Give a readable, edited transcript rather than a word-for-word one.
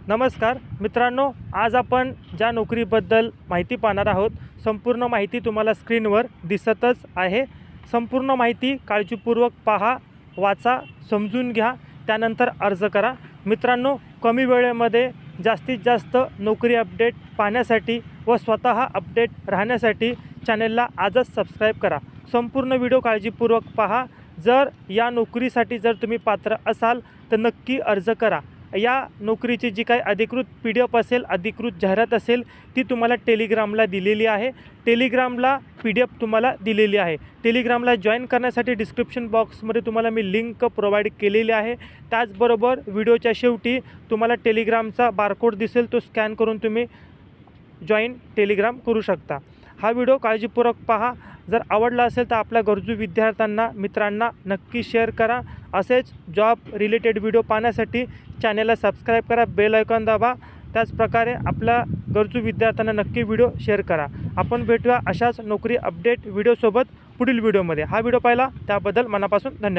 नमस्कार मित्रांनो, आज आपण ज्या नोकरीबद्दल माहिती पाहणार आहोत, संपूर्ण माहिती तुम्हाला स्क्रीनवर दिसतच आहे। संपूर्ण माहिती काळजीपूर्वक पहा, वाचा, समजून घ्या, त्यानंतर अर्ज करा। मित्रांनो, कमी वेळेमध्ये जास्तीत जास्त नोकरी अपडेट पाहण्यासाठी व स्वतः अपडेट राहण्यासाठी चॅनलला आजच सबस्क्राईब करा। संपूर्ण व्हिडिओ काळजीपूर्वक पहा। जर या नोकरीसाठी जर तुम्ही पात्र असाल तर नक्की अर्ज करा। या नोकरीची जी काही अधिकृत PDF असेल, अधिकृत जाहिरात असेल, ती तुम्हाला टेलिग्रामला दिलेली आहे। टेलिग्रामला PDF तुम्हाला दिलेली आहे। टेलिग्रामला जॉईन करण्यासाठी डिस्क्रिप्शन बॉक्समध्ये तुम्हाला मी लिंक प्रोव्हाइड केलेली आहे। त्याचबरोबर व्हिडिओच्या शेवटी तुम्हाला टेलिग्रामचा बारकोड दिसेल, तो स्कॅन करून तुम्ही जॉईन टेलिग्राम करू शकता। हा व्हिडिओ काळजीपूर्वक पहा। जर आवडला असेल तर आपल्या गरजू विद्यार्थ्यांना, मित्रांना नक्की शेअर करा। असेच जॉब रिलेटेड व्हिडिओ पाहण्यासाठी चॅनलला सबस्क्राईब करा, बेल आयकॉन दाबा। त्याचप्रकारे आपल्या गरजू विद्यार्थ्यांना नक्की व्हिडिओ शेअर करा। आपण भेटूया अशाच नोकरी अपडेट व्हिडिओसोबत पुढील व्हिडिओमध्ये। हा व्हिडिओ पाहिला त्याबद्दल मनापासून धन्यवाद।